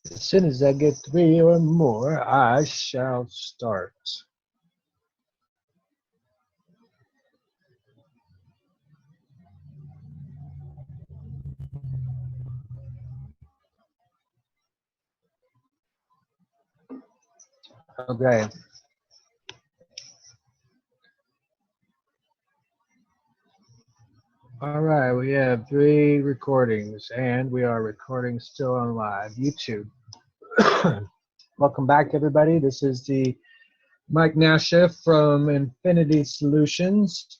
As soon as I get 3 or more, I shall start. Okay. All right, we have 3 recordings, and we are recording still on live YouTube. Welcome back, everybody. This is the Mike Nashif from Infinity Solutions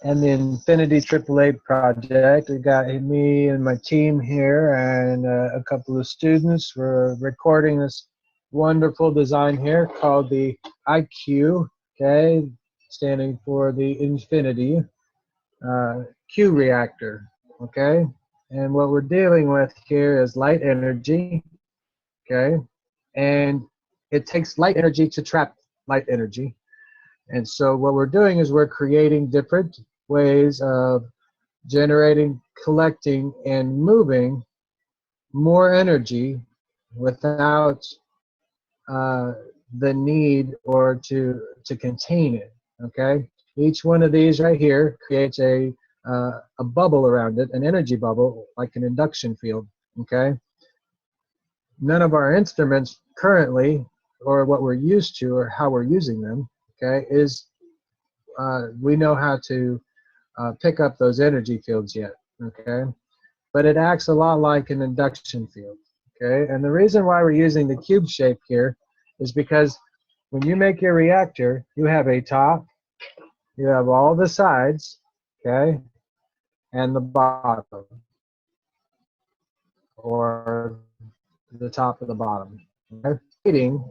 and the Infinity AAA project. We got me and my team here and a couple of students. We're recording this wonderful design here called the IQ, okay, standing for the Infinity Q reactor, okay? And what we're dealing with here is light energy, okay? And it takes light energy to trap light energy. And so what we're doing is we're creating different ways of generating, collecting, and moving more energy without the need or to contain it, okay? Each one of these right here creates a bubble around it, an energy bubble, like an induction field, okay? None of our instruments currently, or what we're used to, or how we're using them, okay, is we know how to pick up those energy fields yet, okay? But it acts a lot like an induction field, okay? And the reason why we're using the cube shape here is because when you make your reactor, you have a top, you have all the sides, okay, and the bottom, or the top of the bottom, okay? Creating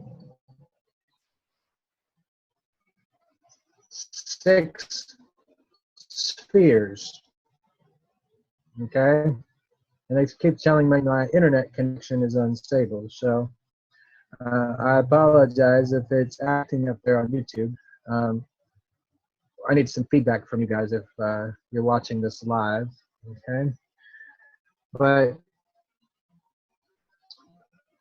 6 spheres, okay? And they keep telling me my internet connection is unstable, so I apologize if it's acting up there on YouTube. I need some feedback from you guys if you're watching this live, okay? But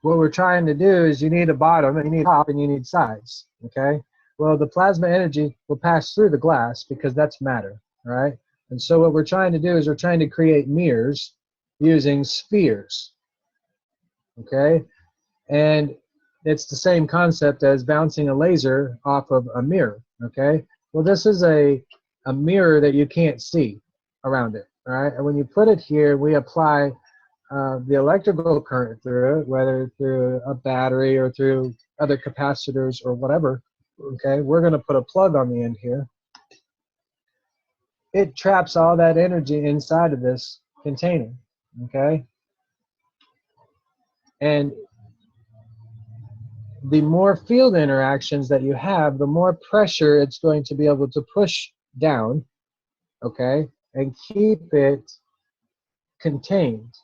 what we're trying to do is you need a bottom, and you need a top, and you need sides, okay? Well, the plasma energy will pass through the glass because that's matter, all right? And so what we're trying to do is we're trying to create mirrors using spheres, okay? And it's the same concept as bouncing a laser off of a mirror, okay? Well, this is a mirror that you can't see around it, all right? And when you put it here, we apply the electrical current through it, whether through a battery or through other capacitors or whatever, okay? We're going to put a plug on the end here. It traps all that energy inside of this container, okay? And the more field interactions that you have, the more pressure it's going to be able to push down, okay, and keep it contained,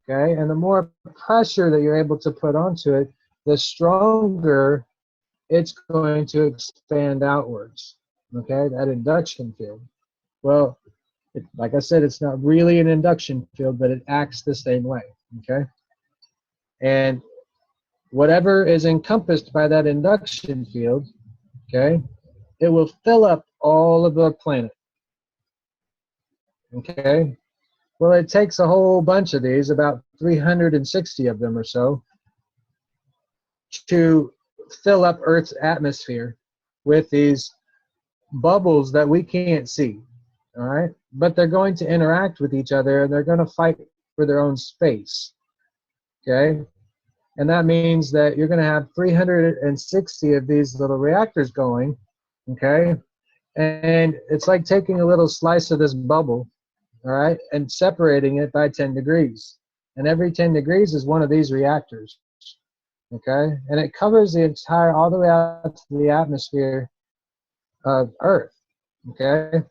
okay? And the more pressure that you're able to put onto it, the stronger it's going to expand outwards, okay, that induction field. Well, like I said, it's not really an induction field, but it acts the same way, okay? And whatever is encompassed by that induction field, okay, it will fill up all of the planet, okay? Well, it takes a whole bunch of these, about 360 of them or so, to fill up Earth's atmosphere with these bubbles that we can't see, all right? But they're going to interact with each other, and they're going to fight for their own space, okay? And that means that you're going to have 360 of these little reactors going, okay? And it's like taking a little slice of this bubble, all right, and separating it by 10 degrees. And every 10 degrees is one of these reactors, okay? And it covers the entire, all the way out to the atmosphere of Earth, okay?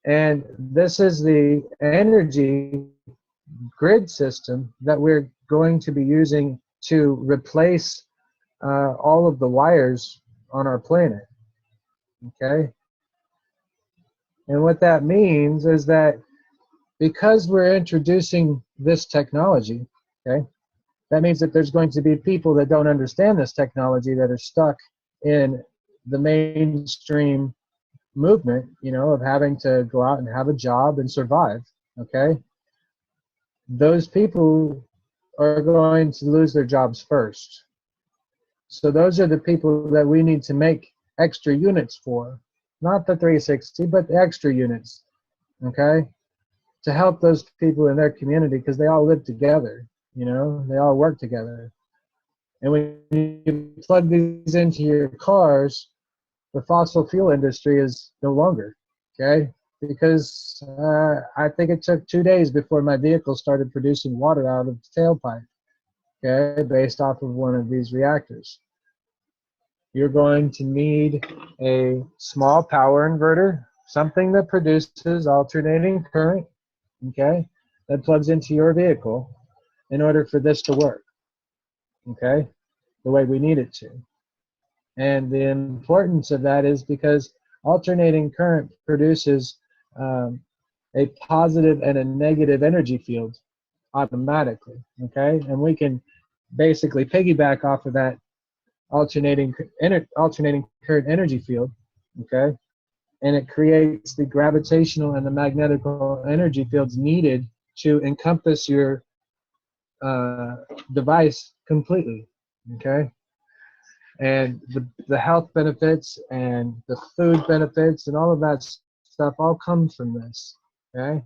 And this is the energy grid system that we're going to be using to replace all of the wires on our planet, okay? And what that means is that because we're introducing this technology, okay, That means that there's going to be people that don't understand this technology that are stuck in the mainstream movement, you know, of having to go out and have a job and survive, okay? Those people are going to lose their jobs first. So those are the people that we need to make extra units for. Not the 360, but the extra units, okay? To help those people in their community, because they all live together, you know? They all work together. And when you plug these into your cars, the fossil fuel industry is no longer, okay? Because I think it took 2 days before my vehicle started producing water out of the tailpipe, okay, based off of one of these reactors. You're going to need a small power inverter, something that produces alternating current, okay, that plugs into your vehicle in order for this to work, okay, the way we need it to. And the importance of that is because alternating current produces a positive and a negative energy field automatically, okay? And we can basically piggyback off of that alternating current energy field, okay? And it creates the gravitational and the magnetical energy fields needed to encompass your device completely, okay? And the health benefits and the food benefits and all of that stuff all comes from this, okay?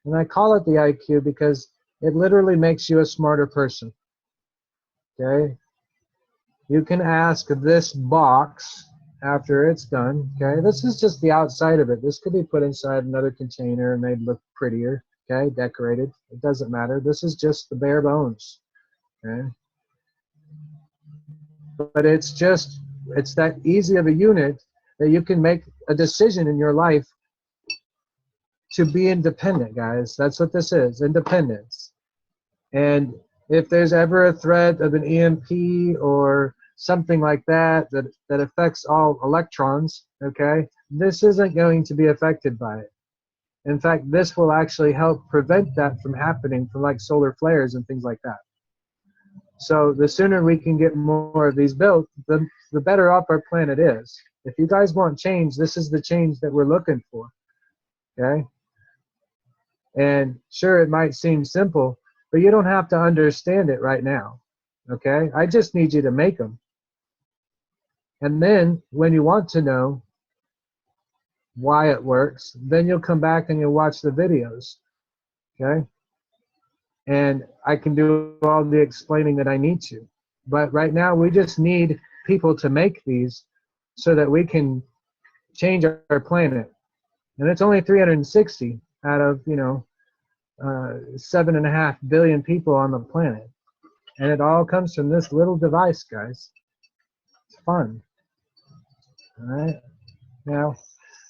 And I call it the IQ because it literally makes you a smarter person, okay? You can ask this box after it's done, okay? This is just the outside of it. This could be put inside another container and made look prettier, okay? Decorated. It doesn't matter. This is just the bare bones, okay? But it's that easy of a unit that you can make a decision in your life to be independent, guys. That's what this is, independence. And if there's ever a threat of an EMP or something like that affects all electrons, okay, this isn't going to be affected by it. In fact, this will actually help prevent that from happening, from like solar flares and things like that. So the sooner we can get more of these built, the better off our planet is. If you guys want change, this is the change that we're looking for, okay? And sure, it might seem simple, but you don't have to understand it right now, okay? I just need you to make them. And then when you want to know why it works, then you'll come back and you'll watch the videos, okay? And I can do all the explaining that I need to. But right now, we just need people to make these so that we can change our planet. And it's only 360 out of, 7.5 billion people on the planet. And it all comes from this little device, guys. It's fun. All right. Now,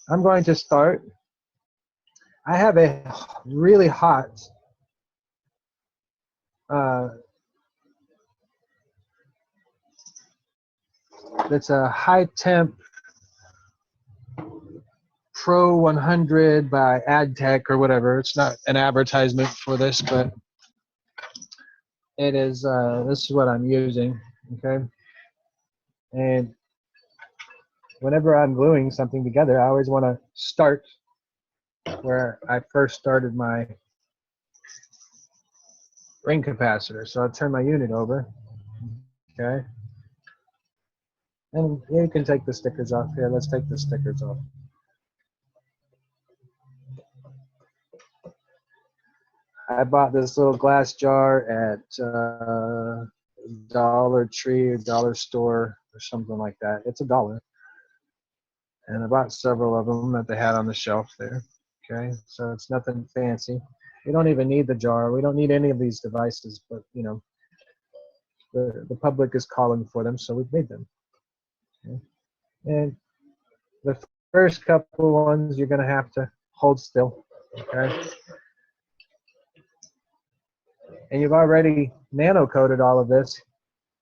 I'm going to start. I have a really hot that's a high temp Pro 100 by AdTech or whatever. It's not an advertisement for this, but it is. This is what I'm using. Okay. And whenever I'm gluing something together, I always want to start where I first started my ring capacitor. So I'll turn my unit over. Okay. And you can take the stickers off here. Let's take the stickers off. I bought this little glass jar at Dollar Tree or Dollar Store or something like that. It's $1. And I bought several of them that they had on the shelf there. Okay, so it's nothing fancy. We don't even need the jar. We don't need any of these devices, but the public is calling for them, so we've made them. Okay. And the first couple ones you're going to have to hold still. Okay. And you've already nano-coated all of this.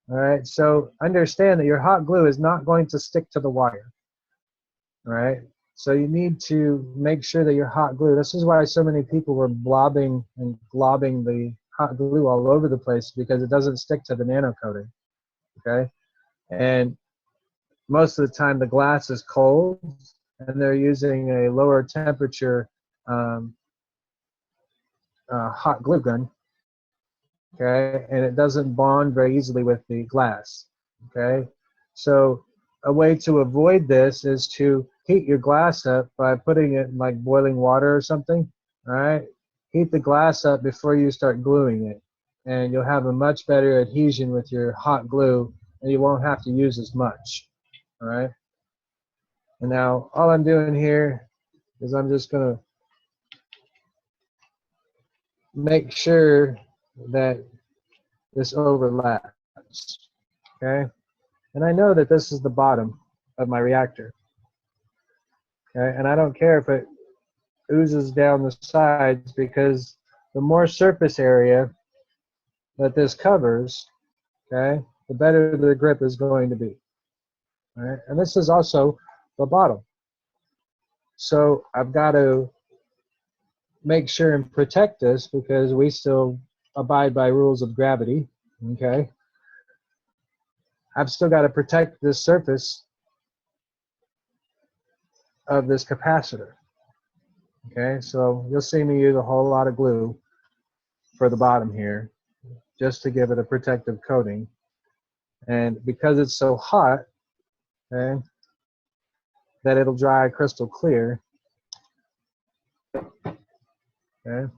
All right, so understand that your hot glue is not going to stick to the wire. All right, so you need to make sure that your hot glue, this is why so many people were blobbing and globbing the hot glue all over the place because it doesn't stick to the nano coating. Okay, and most of the time the glass is cold, and they're using a lower temperature hot glue gun. Okay, and it doesn't bond very easily with the glass. Okay, so a way to avoid this is to heat your glass up by putting it in like boiling water or something. All right, heat the glass up before you start gluing it, and you'll have a much better adhesion with your hot glue, and you won't have to use as much. All right, and now all I'm doing here is I'm just going to make sure that this overlaps. Okay, and I know that this is the bottom of my reactor. Okay, and I don't care if it oozes down the sides, because the more surface area that this covers, okay, the better the grip is going to be. All right, and this is also the bottom. So I've got to make sure and protect this because we still abide by rules of gravity. Okay, I've still got to protect this surface of this capacitor. Okay, so you'll see me use a whole lot of glue for the bottom here just to give it a protective coating. And because it's so hot, okay, that it'll dry crystal clear. Okay,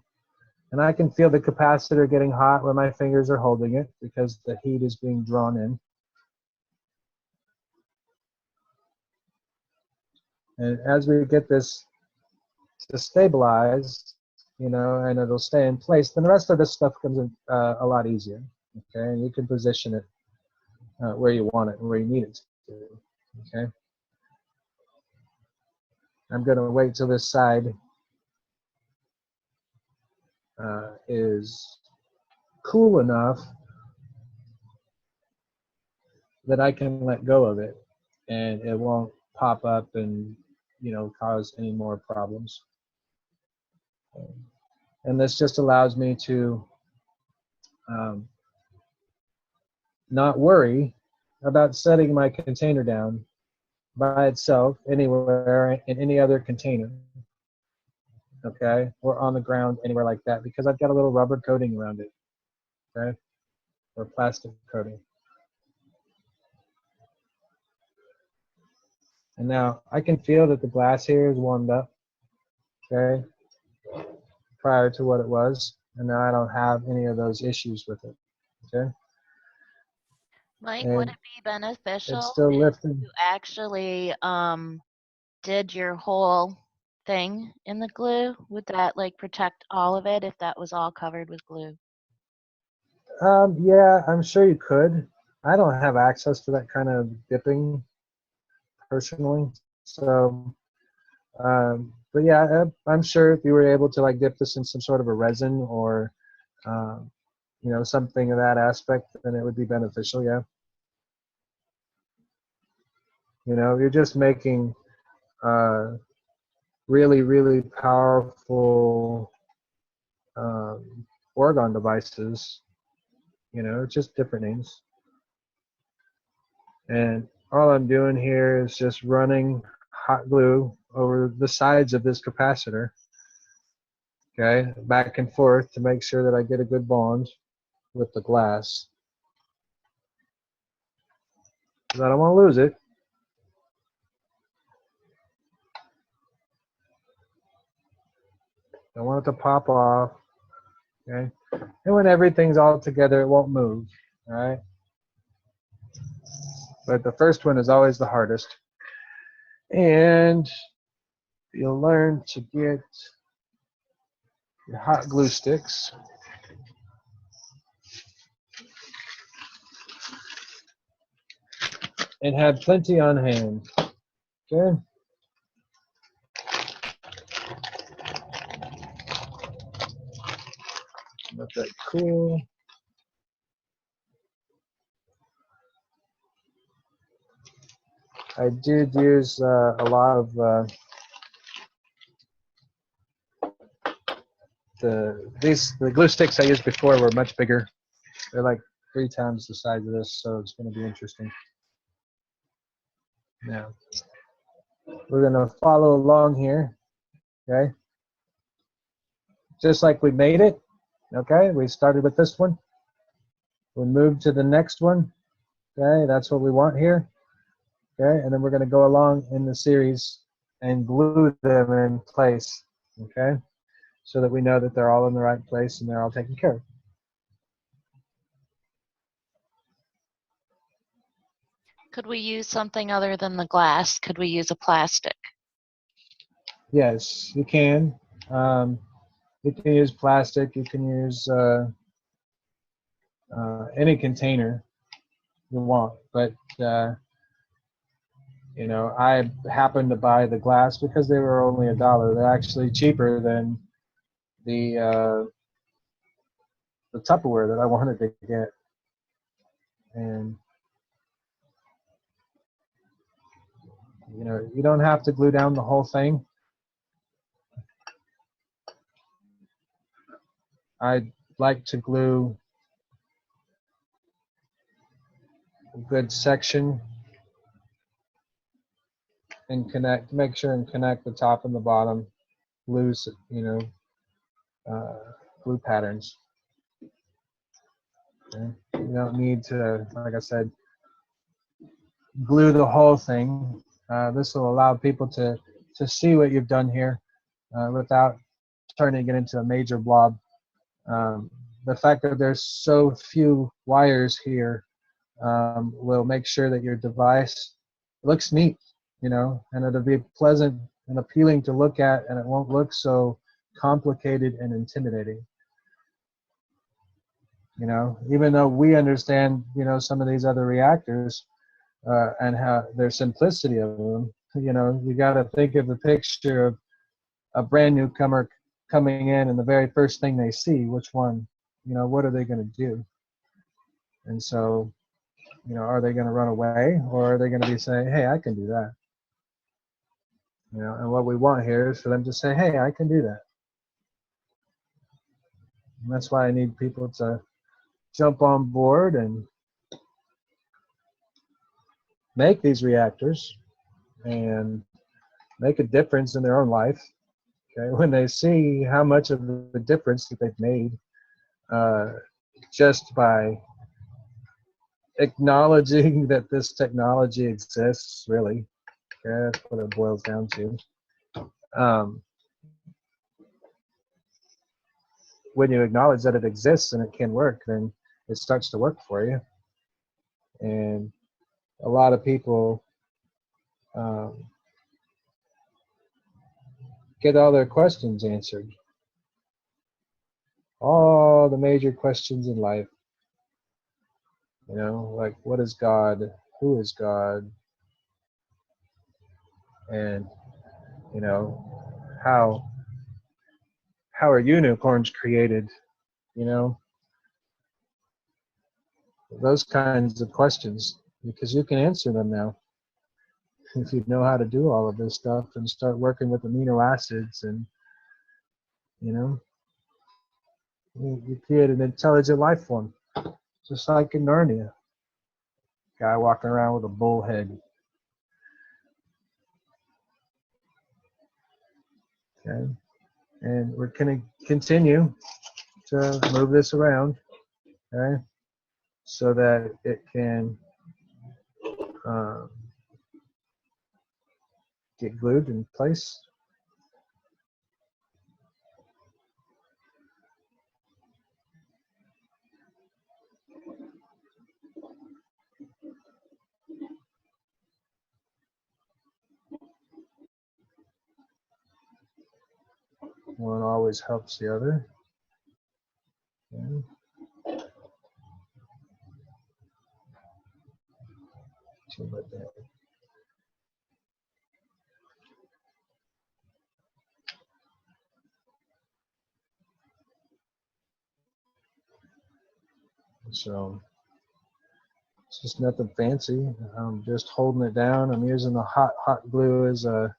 and I can feel the capacitor getting hot where my fingers are holding it because the heat is being drawn in. And as we get this to stabilize, you know, and it'll stay in place, then the rest of this stuff comes in a lot easier. Okay, and you can position it where you want it and where you need it to. Okay, I'm going to wait till this side is cool enough that I can let go of it and it won't pop up and, you know, cause any more problems. And this just allows me to not worry about setting my container down by itself anywhere in any other container, okay, or on the ground anywhere like that, because I've got a little rubber coating around it, okay, or plastic coating. And now I can feel that the glass here is warmed up, okay, prior to what it was, and now I don't have any of those issues with it, okay. Mike, And would it be beneficial it's still if lifting. you actually did your whole thing in the glue? Would that like protect all of it if that was all covered with glue? Yeah, I'm sure you could. I don't have access to that kind of dipping personally, so but yeah, I'm sure if you were able to like dip this in some sort of a resin or you know, something of that aspect, then it would be beneficial. Yeah, you know, you're just making really, really powerful orgone devices. You know, just different names. And all I'm doing here is just running hot glue over the sides of this capacitor, okay, back and forth to make sure that I get a good bond with the glass. Because I don't want to lose it. I don't want it to pop off, okay? And when everything's all together, it won't move, all right? But the first one is always the hardest. And you'll learn to get your hot glue sticks. And have plenty on hand, okay? Let that cool. I did use a lot of the glue sticks I used before were much bigger. They're like 3 times the size of this, so it's going to be interesting. Now, we're going to follow along here, okay? Just like we made it, okay? We started with this one. We'll move to the next one, okay? That's what we want here, okay? And then we're going to go along in the series and glue them in place, okay? So that we know that they're all in the right place and they're all taken care of. Could we use something other than the glass? Could we use a plastic? Yes, you can. You can use plastic. You can use any container you want. But you know, I happened to buy the glass because they were only $1. They're actually cheaper than the Tupperware that I wanted to get. And you know, you don't have to glue down the whole thing. I like to glue a good section and make sure and connect the top and the bottom loose, you know, glue patterns. Okay. You don't need to, like I said, glue the whole thing. This will allow people to see what you've done here without turning it into a major blob. The fact that there's so few wires here will make sure that your device looks neat, you know, and it'll be pleasant and appealing to look at, and it won't look so complicated and intimidating. You know, even though we understand, you know, some of these other reactors and how their simplicity of them, you know, you got to think of the picture of a brand newcomer coming in, and the very first thing they see, which one, you know, what are they going to do? And so, you know, are they going to run away, or are they going to be saying, hey, I can do that? You know, and what we want here is for them to say, hey, I can do that. And that's why I need people to jump on board and make these reactors and make a difference in their own life. Okay, when they see how much of a difference that they've made just by acknowledging that this technology exists, really. Okay, that's what it boils down to. When you acknowledge that it exists and it can work, then it starts to work for you. And a lot of people get all their questions answered. All the major questions in life. You know, like, what is God? Who is God? And, you know, how are unicorns created? You know, those kinds of questions, because you can answer them now if you know how to do all of this stuff and start working with amino acids. And, you know, you create an intelligent life form, just like in Narnia. Guy walking around with a bull head. Okay, and we're going to continue to move this around, okay, so that it can get glued in place. One always helps the other. Okay. So it's just nothing fancy. I'm just holding it down. I'm using the hot glue as a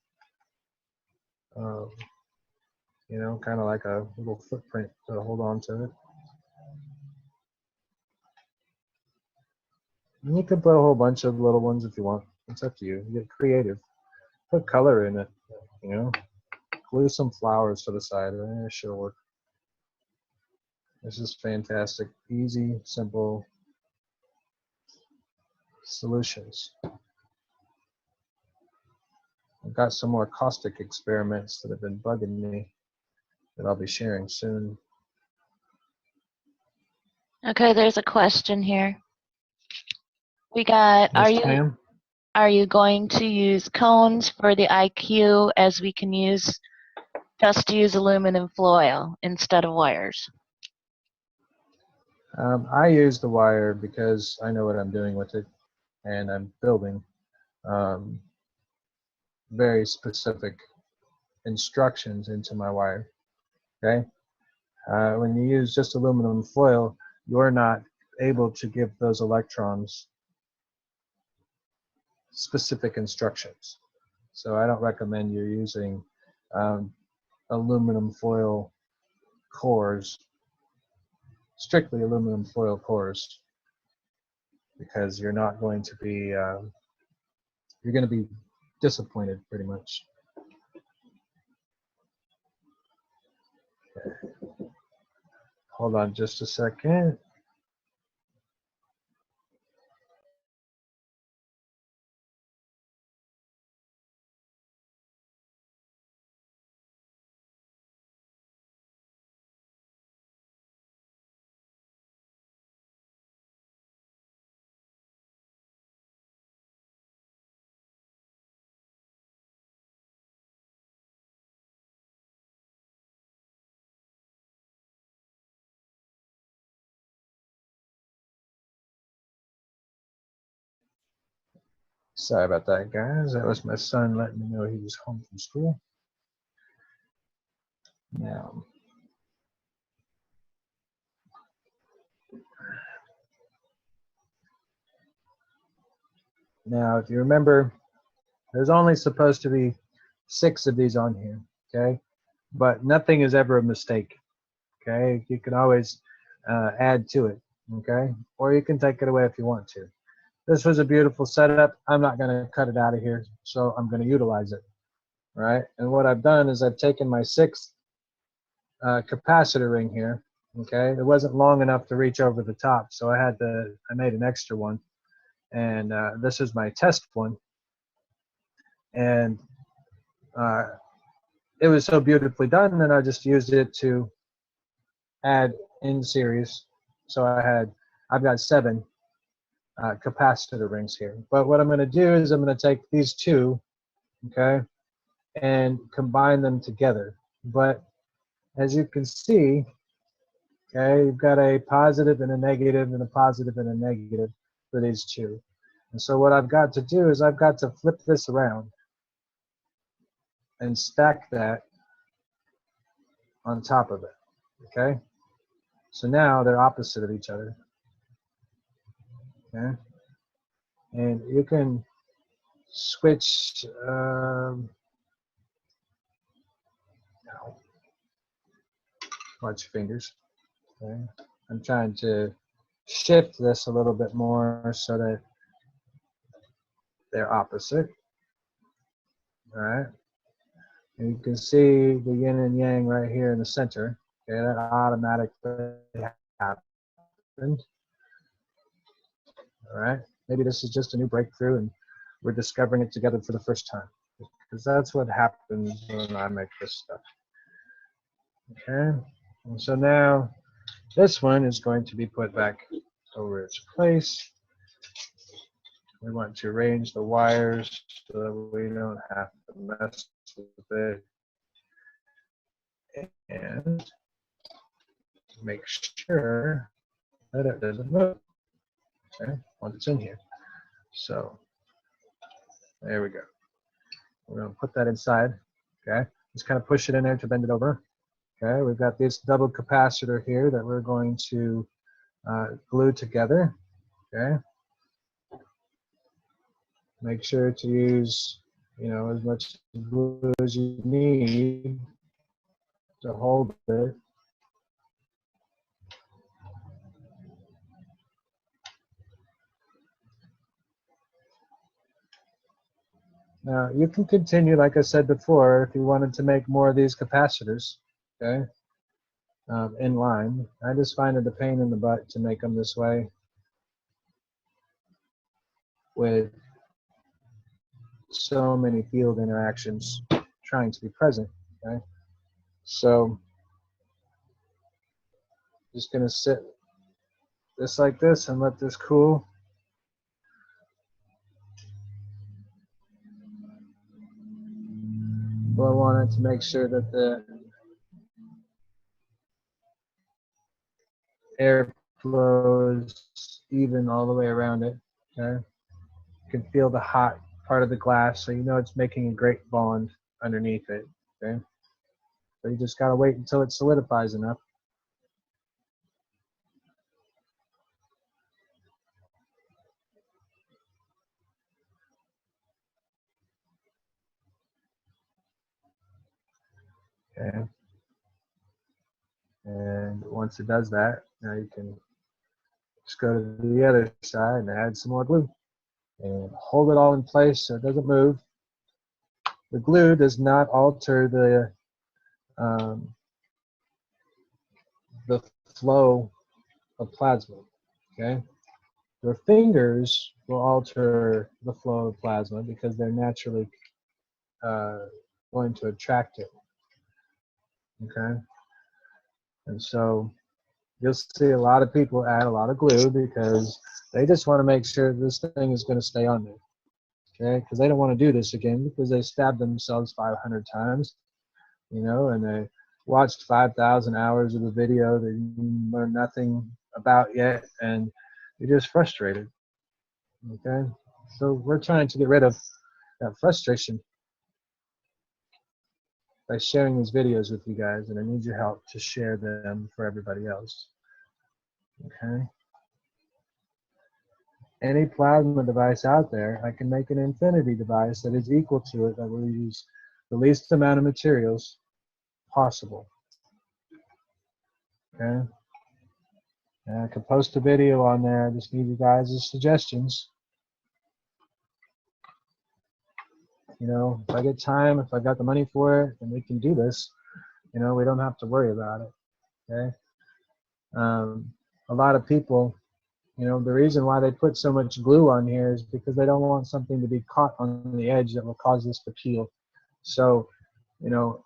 you know, kind of like a little footprint to hold on to it. And you can put a whole bunch of little ones if you want. It's up to you. Get creative. Put color in it, you know. Glue some flowers to the side. It should work. This is fantastic. Easy, simple solutions. I've got some more caustic experiments that have been bugging me that I'll be sharing soon. Okay, there's a question here. We got, Yes, ma'am. are you going to use cones for the IQ as we can just use aluminum foil instead of wires? I use the wire because I know what I'm doing with it, and I'm building very specific instructions into my wire. Okay. When you use just aluminum foil, you're not able to give those electrons specific instructions. So I don't recommend you using aluminum foil cores, strictly aluminum foil cores, because you're not going to be, you're going to be disappointed pretty much. Okay. Hold on just a second. Sorry about that, guys. That was my son letting me know he was home from school. Now, if you remember, there's only supposed to be 6 of these on here, okay? But nothing is ever a mistake, okay? You can always add to it, okay? Or you can take it away if you want to. This was a beautiful setup. I'm not going to cut it out of here, so I'm going to utilize it, right? And what I've done is I've taken my 6th capacitor ring here, okay? It wasn't long enough to reach over the top, so I made an extra one. And this is my test one. And it was so beautifully done that I just used it to add in series. So I've got 7 capacitor rings here. But what I'm going to do is I'm going to take these 2, okay, and combine them together. But as you can see, okay, you've got a positive and a negative and a positive and a negative for these 2. And so what I've got to do is I've got to flip this around and stack that on top of it, okay? So now they're opposite of each other, okay? And you can switch, watch your fingers, okay? I'm trying to shift this a little bit more so that they're opposite, all right? And you can see the yin and yang right here in the center, okay? That automatically happened, all right? Maybe this is just a new breakthrough and we're discovering it together for the first time, because that's what happens when I make this stuff. Okay, and so now this one is going to be put back over its place. We want to arrange the wires so that we don't have to mess with it, and make sure that it doesn't move, okay, once it's in here. So there we go. We're going to put that inside, okay? Just kind of push it in there to bend it over. Okay, we've got this double capacitor here that we're going to glue together, okay? Make sure to use, you know, as much glue as you need to hold it. Now, you can continue, like I said before, if you wanted to make more of these capacitors, okay, in line. I just find it a pain in the butt to make them this way with so many field interactions trying to be present, okay? So, just going to sit just like this and let this cool. Well, I wanted to make sure that the air flows even all the way around it. Okay, you can feel the hot part of the glass, so you know it's making a great bond underneath it. Okay, so you just gotta wait until it solidifies enough. Okay, and once it does that, now you can just go to the other side and add some more glue and hold it all in place so it doesn't move. The glue does not alter the flow of plasma. Okay, your fingers will alter the flow of plasma because they're naturally going to attract it. Okay, and so you'll see a lot of people add a lot of glue because they just want to make sure this thing is going to stay on there. Okay, because they don't want to do this again because they stabbed themselves 500 times, you know, and they watched 5,000 hours of a video that you learn nothing about yet, and you're just frustrated. Okay, so we're trying to get rid of that frustration by sharing these videos with you guys, and I need your help to share them for everybody else. Okay, any plasma device out there, I can make an infinity device that is equal to it, that will use the least amount of materials possible. Okay, and I can post a video on there. I just need you guys' suggestions. You know, if I get time, if I got the money for it, then we can do this. You know, we don't have to worry about it. Okay. A lot of people, you know, the reason why they put so much glue on here is because they don't want something to be caught on the edge that will cause this to peel. So, you know,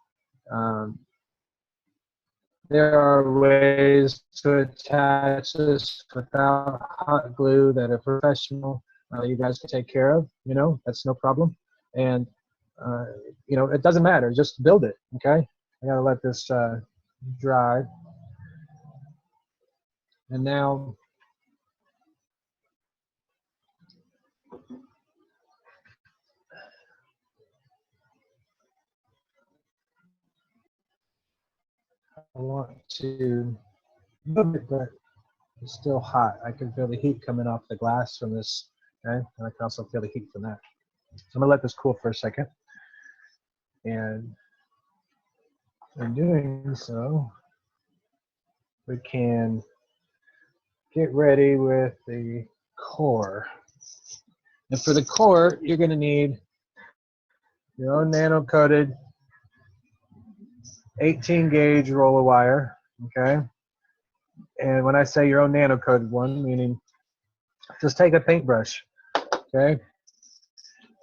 there are ways to attach this without hot glue that are professional. You guys can take care of, you know, that's no problem. And, you know, it doesn't matter, just build it, okay? I gotta let this dry. And now, I want to move it, but it's still hot. I can feel the heat coming off the glass from this, okay? And I can also feel the heat from that. So I'm gonna let this cool for a second. And in doing so, we can get ready with the core. And for the core, you're gonna need your own nano-coated 18 gauge roller wire, okay? And when I say your own nano-coated one, meaning just take a paintbrush, okay?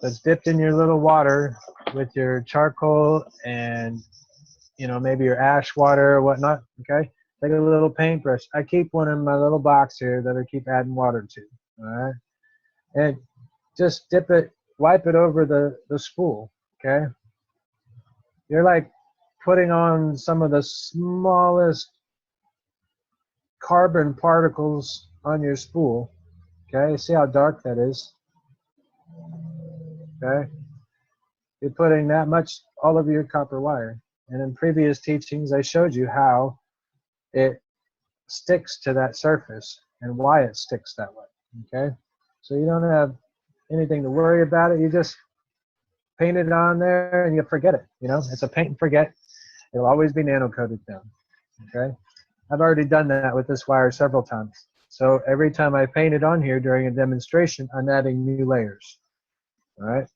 That's dipped in your little water with your charcoal and, you know, maybe your ash water or whatnot, okay? Take a little paintbrush. I keep one in my little box here that I keep adding water to, all right? And just dip it, wipe it over the spool, okay? You're like putting on some of the smallest carbon particles on your spool, okay? See how dark that is, okay? You're putting that much all over your copper wire. And in previous teachings, I showed you how it sticks to that surface and why it sticks that way, okay? So you don't have anything to worry about it. You just paint it on there and you forget it, you know? It's a paint and forget. It'll always be nano-coated down, okay? I've already done that with this wire several times. So every time I paint it on here during a demonstration, I'm adding new layers, all right?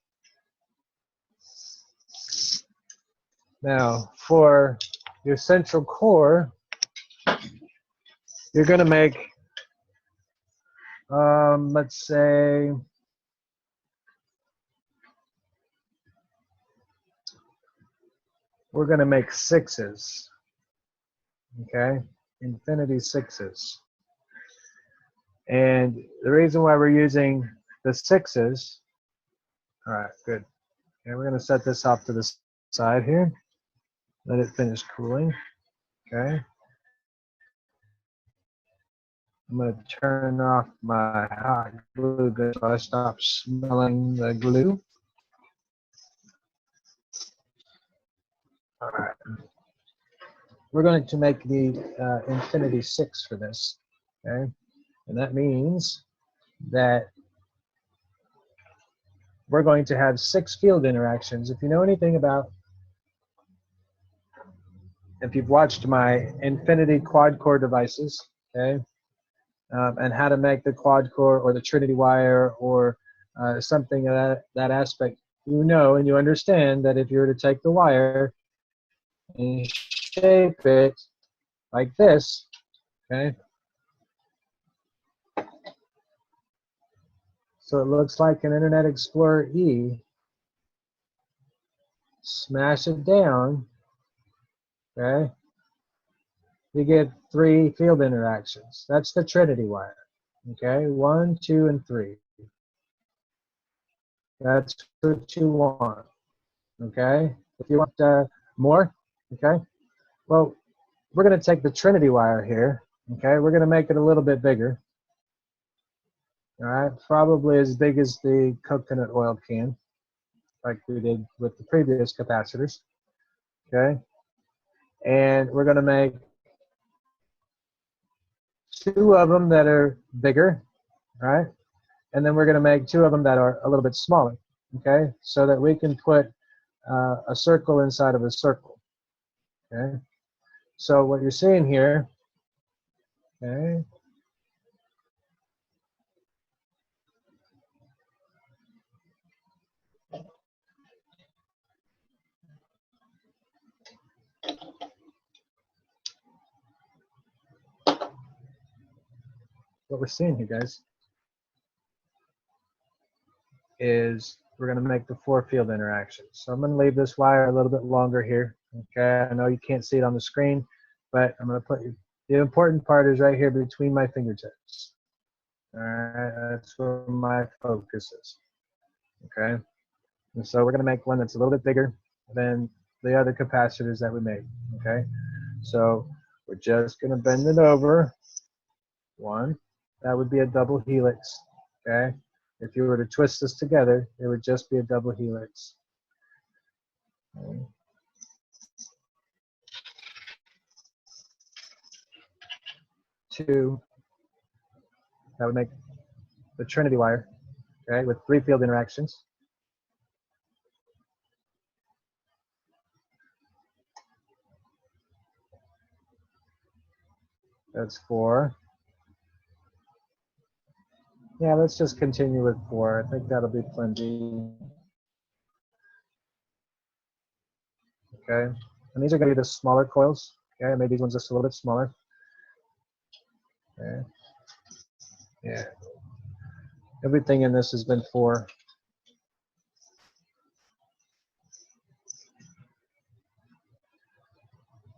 Now, for your central core, you're going to make, let's say, we're going to make 6s, okay? Infinity 6s. And the reason why we're using the 6s, all right, good. Okay, we're going to set this off to the side here. Let it finish cooling, okay? I'm going to turn off my hot glue gun so I stop smelling the glue. All right. We're going to make the Infinity 6 for this, okay? And that means that we're going to have 6 field interactions. If you know anything about, if you've watched my Infinity quad core devices, okay, and how to make the quad core or the Trinity wire or something of that aspect, you know and you understand that if you were to take the wire and shape it like this, okay, so it looks like an Internet Explorer E, smash it down, okay, you get 3 field interactions. That's the Trinity wire, okay, 1, 2, and 3. That's what you want, okay? If you want more, okay, well, we're going to take the Trinity wire here, okay? We're going to make it a little bit bigger, all right? Probably as big as the coconut oil can, like we did with the previous capacitors, okay? And we're going to make 2 of them that are bigger, right? And then we're going to make 2 of them that are a little bit smaller, okay? So that we can put a circle inside of a circle, okay? So what you're seeing here, okay, what we're seeing here, guys, is we're going to make the 4 field interactions. So I'm going to leave this wire a little bit longer here, okay? I know you can't see it on the screen, but I'm going to put the important part is right here between my fingertips. All right, that's where my focus is, okay? And so we're going to make one that's a little bit bigger than the other capacitors that we made, okay? So we're just going to bend it over. 1, that would be a double helix, okay? If you were to twist this together, it would just be a double helix. Okay. 2, that would make the Trinity wire, okay, with 3 field interactions. That's 4. Yeah, let's just continue with 4. I think that'll be plenty. Okay, and these are going to be the smaller coils. Okay, maybe these ones just a little bit smaller. Okay, yeah. Everything in this has been 4.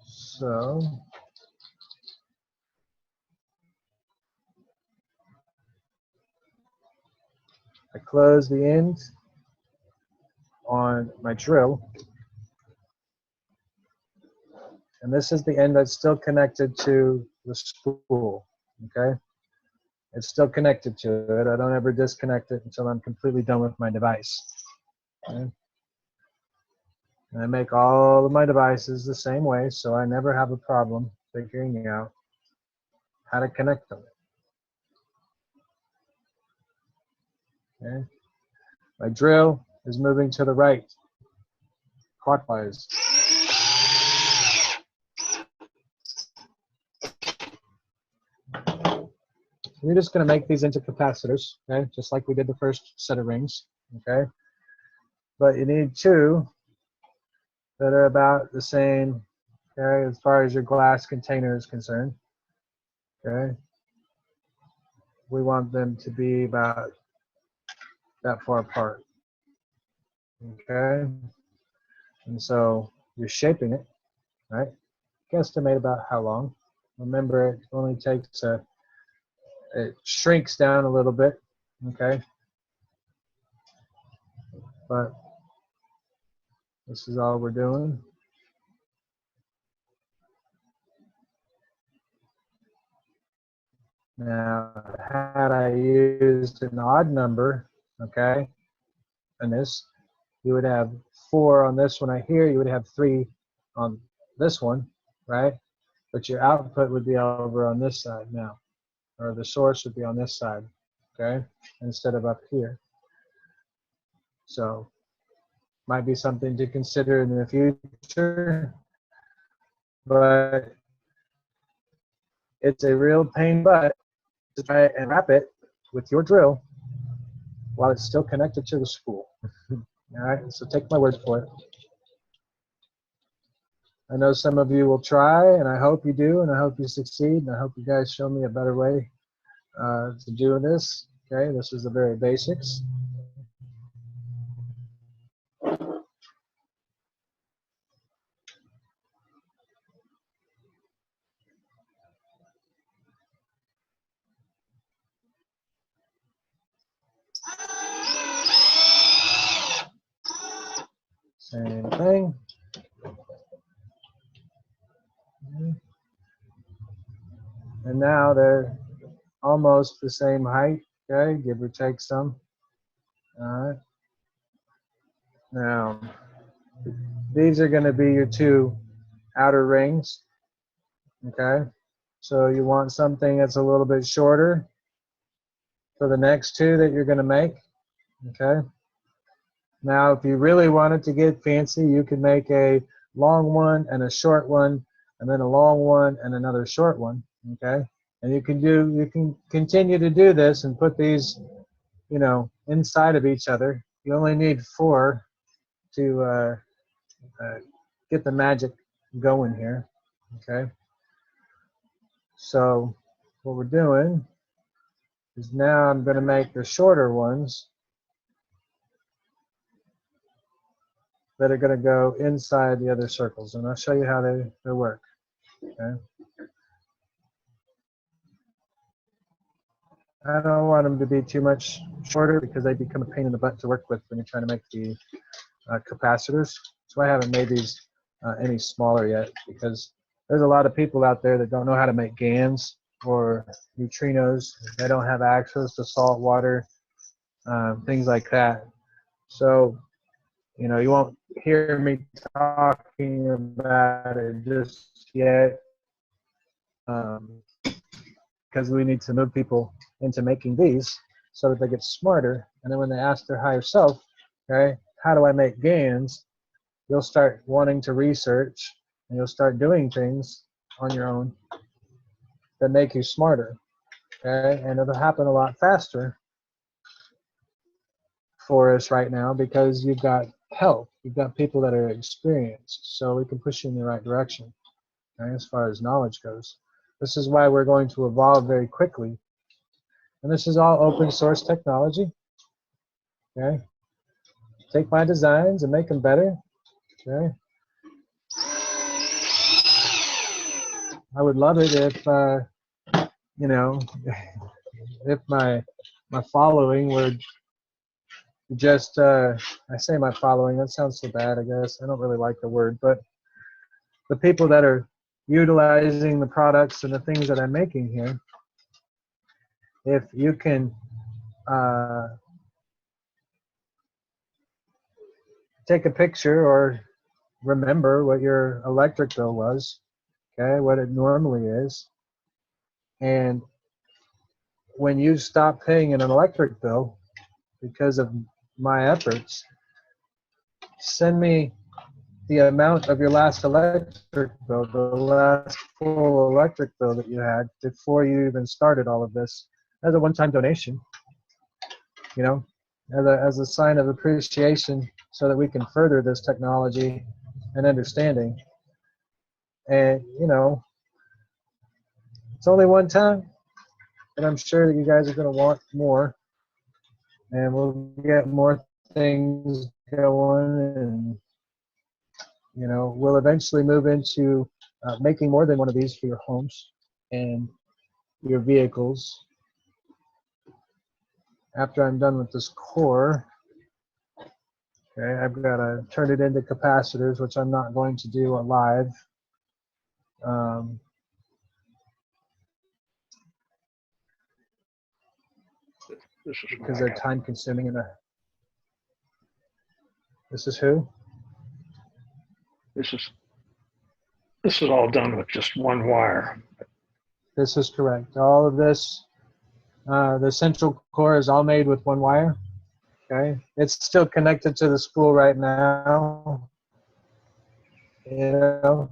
So I close the end on my drill, and this is the end that's still connected to the spool, okay? It's still connected to it. I don't ever disconnect it until I'm completely done with my device, okay? And I make all of my devices the same way, so I never have a problem figuring out how to connect them, okay? My drill is moving to the right, clockwise. We're just going to make these into capacitors, okay, just like we did the first set of rings, okay? But you need two that are about the same, okay, as far as your glass container is concerned, okay? We want them to be about that far apart, okay? And so you're shaping it, right? Guesstimate about how long. Remember, it only takes it shrinks down a little bit, okay? But this is all we're doing. Now, had I used an odd number, okay, and this, you would have 4 on this one right here, you would have 3 on this one, right? But your output would be over on this side now, or the source would be on this side, okay, instead of up here. So, might be something to consider in the future, but it's a real pain in the butt to try and wrap it with your drill while it's still connected to the spool. All right, so take my word for it. I know some of you will try, and I hope you do, and I hope you succeed, and I hope you guys show me a better way to do this. Okay, this is the very basics. Same thing. And now they're almost the same height, okay, give or take some. All right. Now, these are going to be your 2 outer rings, okay? So you want something that's a little bit shorter for the next 2 that you're going to make, okay? Now, if you really wanted to get fancy, you could make a long one and a short one, and then a long one and another short one, okay? And you can continue to do this and put these, you know, inside of each other. You only need 4 to get the magic going here, okay? So what we're doing is now I'm going to make the shorter ones that are going to go inside the other circles, and I'll show you how they work, okay? I don't want them to be too much shorter because they become a pain in the butt to work with when you're trying to make the capacitors. That's why I haven't made these any smaller yet, because there's a lot of people out there that don't know how to make GANs or neutrinos. They don't have access to salt water, things like that. So, you know, you won't hear me talking about it just yet, because we need to move people into making these so that they get smarter. And then when they ask their higher self, okay, how do I make GANs? You'll start wanting to research, and you'll start doing things on your own that make you smarter, okay? And it'll happen a lot faster for us right now because you've got help. You've got people that are experienced, so we can push you in the right direction, okay, as far as knowledge goes. This is why we're going to evolve very quickly. And this is all open source technology, okay? Take my designs and make them better, okay? I would love it if, you know, if my following were just, I say my following, that sounds so bad, I guess. I don't really like the word, but the people that are utilizing the products and the things that I'm making here, if you can take a picture or remember what your electric bill was, okay, what it normally is, and when you stop paying an electric bill because of my efforts, send me the amount of your last electric bill, the last full electric bill that you had before you even started all of this, as a one-time donation, you know, as a sign of appreciation so that we can further this technology and understanding. And, you know, it's only one time, and I'm sure that you guys are going to want more, and we'll get more things going, and, you know, we'll eventually move into making more than one of these for your homes and your vehicles. After I'm done with this core, okay, I've got to turn it into capacitors, which I'm not going to do live. Because they're time consuming. And this is who? This is all done with just one wire. This is correct. All of this, the central core is all made with one wire. Okay, it's still connected to the spool right now. You know,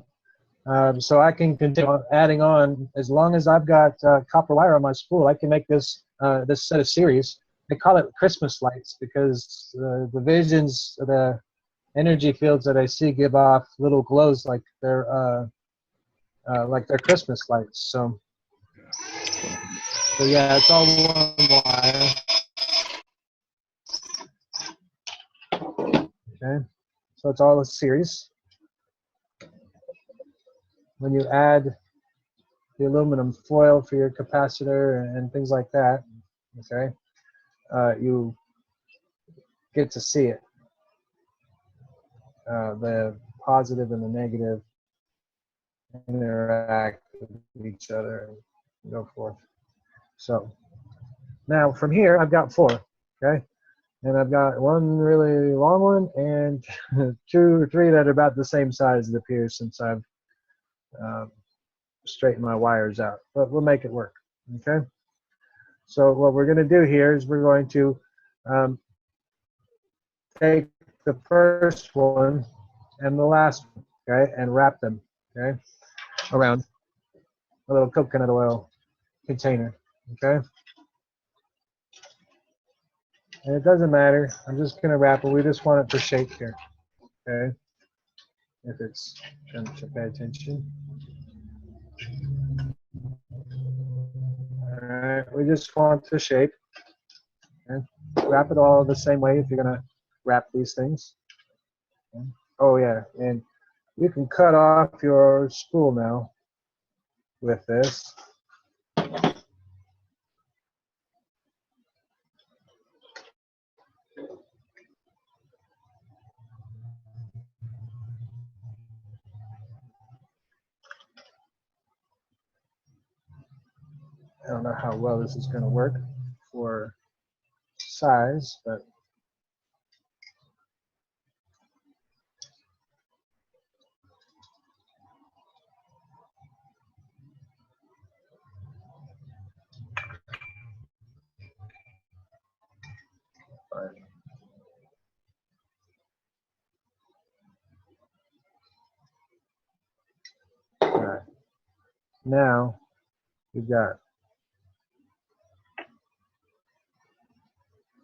so I can continue adding on as long as I've got copper wire on my spool. I can make this this set of series. They call it Christmas lights because the visions, the energy fields that I see give off little glows like they're Christmas lights. So yeah, it's all one wire. Okay, so it's all a series. When you add the aluminum foil for your capacitor and things like that, okay, you get to see it. The positive and the negative interact with each other and go forth. So now from here, I've got 4, okay? And I've got one really long one and 2 or 3 that are about the same size, it appears, since I've straightened my wires out. But we'll make it work, okay? So what we're going to do here is we're going to take the first one and the last one, okay, and wrap them, okay, around a little coconut oil container, okay? And it doesn't matter. I'm just going to wrap it. We just want it for shape here, okay? If it's going to pay attention. All right, we just want the shape. Okay? Wrap it all the same way if you're going to wrap these things. Okay? Oh, yeah, and you can cut off your spool now with this. I don't know how well this is going to work for size, but fine. All right. Now we've got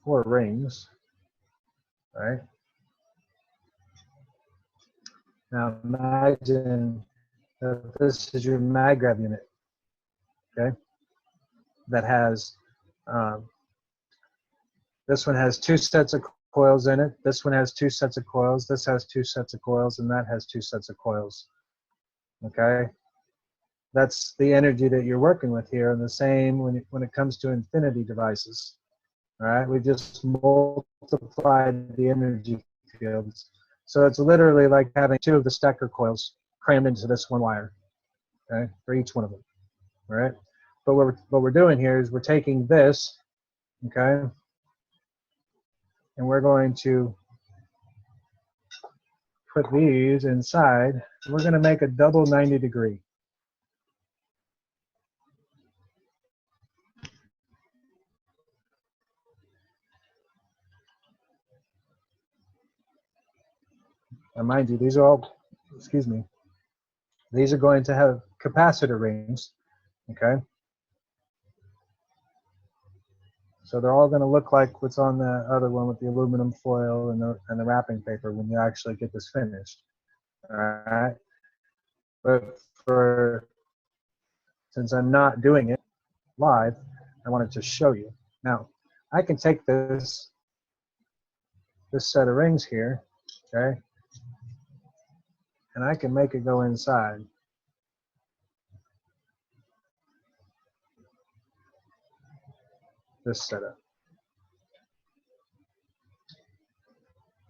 4 rings, right? Now imagine that this is your MagGrav unit, okay? That has, this one has 2 sets of coils in it. This one has 2 sets of coils. This has 2 sets of coils, and that has 2 sets of coils, okay? That's the energy that you're working with here, and the same when it comes to infinity devices. All right, we just multiplied the energy fields. So it's literally like having 2 of the stacker coils crammed into this one wire, okay, for each one of them. All right, but what we're doing here is we're taking this, okay, and we're going to put these inside. We're going to make a double 90-degree. And mind you, these are all, excuse me, these are going to have capacitor rings, okay? So they're all going to look like what's on the other one with the aluminum foil and the wrapping paper when you actually get this finished. All right. But since I'm not doing it live, I wanted to show you. Now, I can take this set of rings here, okay, and I can make it go inside. This setup.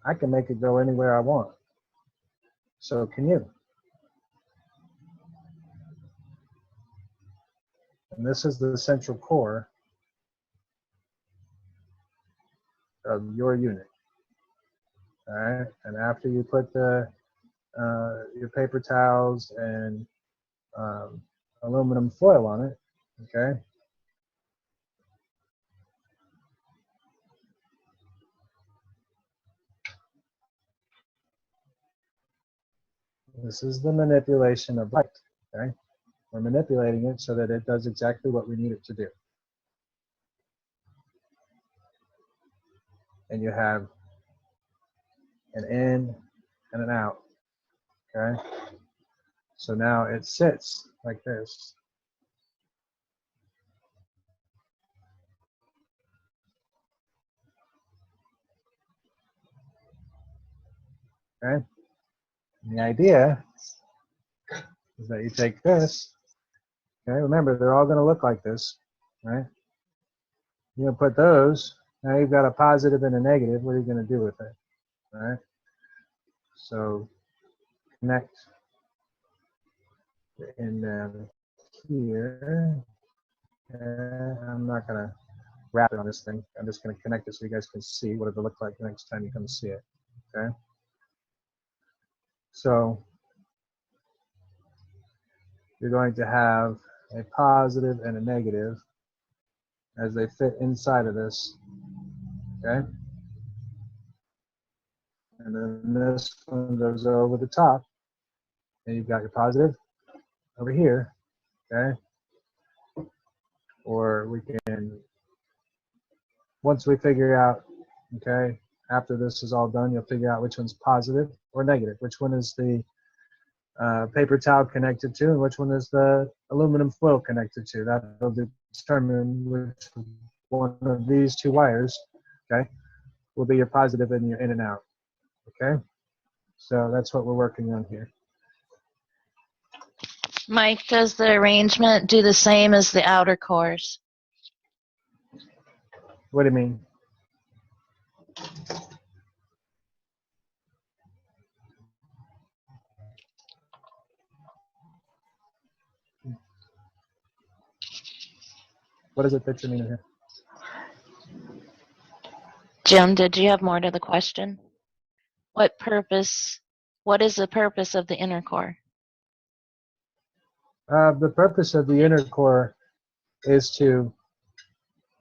I can make it go anywhere I want. So can you. And this is the central core of your unit. All right. And after you put your paper towels and aluminum foil on it, okay, this is the manipulation of light. Okay, we're manipulating it so that it does exactly what we need it to do. And you have an in and an out. Okay, so now it sits like this. Okay, and the idea is that you take this. Okay, remember they're all going to look like this, right? You're going to put those. Now you've got a positive and a negative. What are you going to do with it? All right. So connect in here. I'm not going to wrap it on this thing. I'm just going to connect it so you guys can see what it'll look like the next time you come see it. Okay. So you're going to have a positive and a negative as they fit inside of this. Okay. And then this one goes over the top. And you've got your positive over here. Okay. Or we can, once we figure out, okay, after this is all done, you'll figure out which one's positive or negative, which one is the paper towel connected to, and which one is the aluminum foil connected to. That'll determine which one of these two wires, okay, will be your positive and your in and out, okay? So that's what we're working on here. Mike, does the arrangement do the same as the outer cores? What do you mean? What is it that you mean here? Jim, did you have more to the question? What is the purpose of the inner core? The purpose of the inner core is to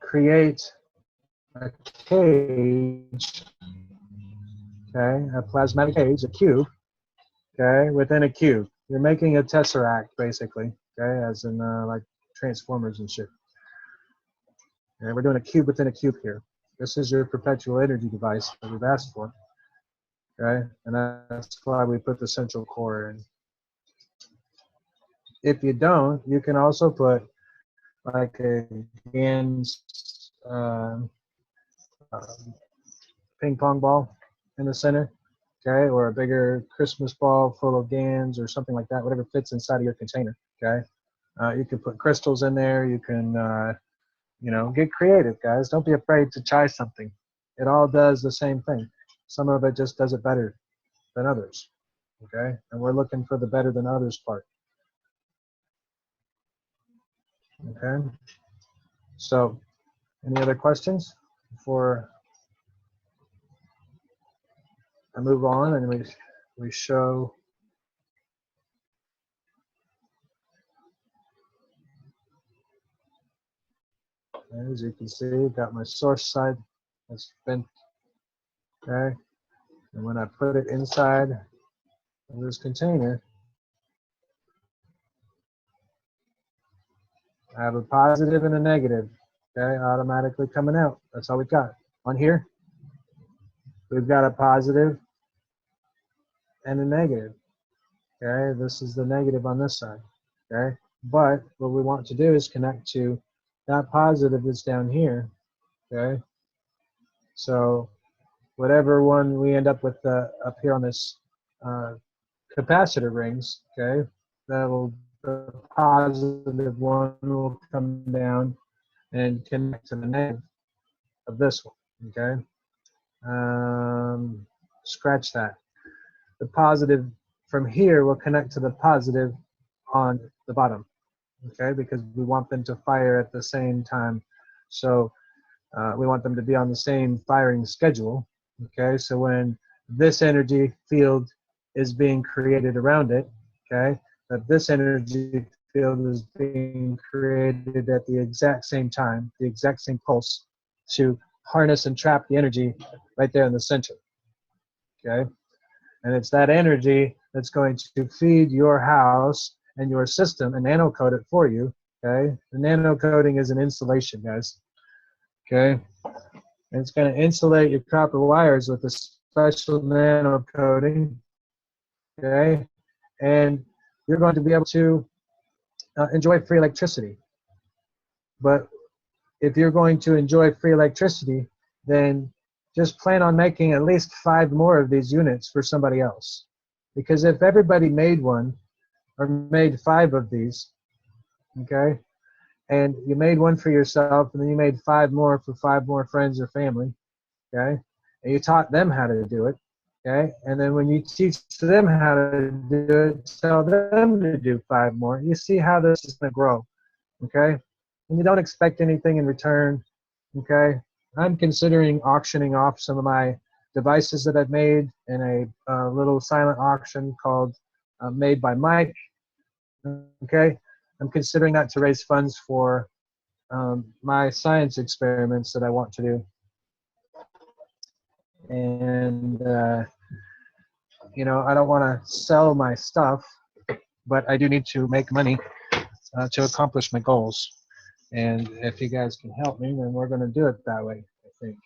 create a cage, okay, a plasmatic cage, a cube, okay, within a cube. You're making a tesseract, basically, okay, as in like Transformers and shit. And we're doing a cube within a cube here. This is your perpetual energy device that we've asked for, okay, and that's why we put the central core in. If you don't, you can also put like a GAN's ping pong ball in the center, okay, or a bigger Christmas ball full of GANs or something like that, whatever fits inside of your container, okay. You can put crystals in there. You can, you know, get creative, guys. Don't be afraid to try something. It all does the same thing. Some of it just does it better than others, okay, and we're looking for the better than others part. Okay, so any other questions before I move on and we show as you can see, I've got my source side that's bent, okay, and when I put it inside of this container, I have a positive and a negative. okay, automatically coming out. That's all we've got. On here, we've got a positive and a negative. Okay, this is the negative on this side. Okay, but what we want to do is connect to that positive that's down here. Okay, so whatever one we end up with up here on this capacitor rings, okay, the positive one will come down and connect to the negative of this one. Okay, scratch that. The positive from here will connect to the positive on the bottom, okay, because we want them to fire at the same time. So we want them to be on the same firing schedule, okay. So when this energy field is being created around it, okay, that this energy field is being created at the exact same time, the exact same pulse, to harness and trap the energy right there in the center, okay. And it's that energy that's going to feed your house and your system and nano-code it for you, okay. The nano-coding is an insulation, guys, okay. And it's going to insulate your copper wires with a special nano-coating, okay. And you're going to be able to enjoy free electricity. But if you're going to enjoy free electricity, then just plan on making at least 5 more of these units for somebody else. Because if everybody made one or made 5 of these, okay, and you made one for yourself and then you made 5 more for 5 more friends or family, okay, and you taught them how to do it, okay, and then when you teach them how to do it, tell them to do 5 more, you see how this is going to grow, okay, and you don't expect anything in return, okay. I'm considering auctioning off some of my devices that I've made in a little silent auction called Made by Mike, okay. I'm considering that to raise funds for my science experiments that I want to do. And, you know, I don't want to sell my stuff, but I do need to make money to accomplish my goals. And if you guys can help me, then we're going to do it that way, I think.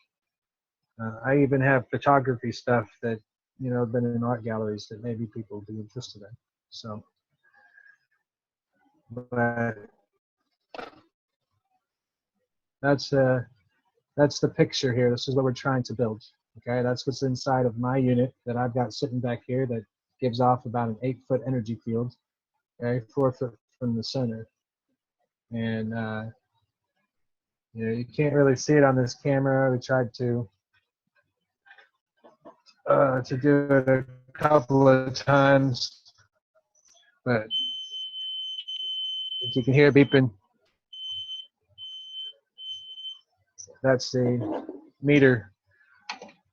I even have photography stuff that, you know, been in art galleries that maybe people will be interested in. So, but that's the picture here. This is what we're trying to build. Okay, that's what's inside of my unit that I've got sitting back here that gives off about an 8-foot energy field. Okay, 4 foot from the center. And you know, you can't really see it on this camera. We tried to do it a couple of times, but if you can hear it beeping, that's the meter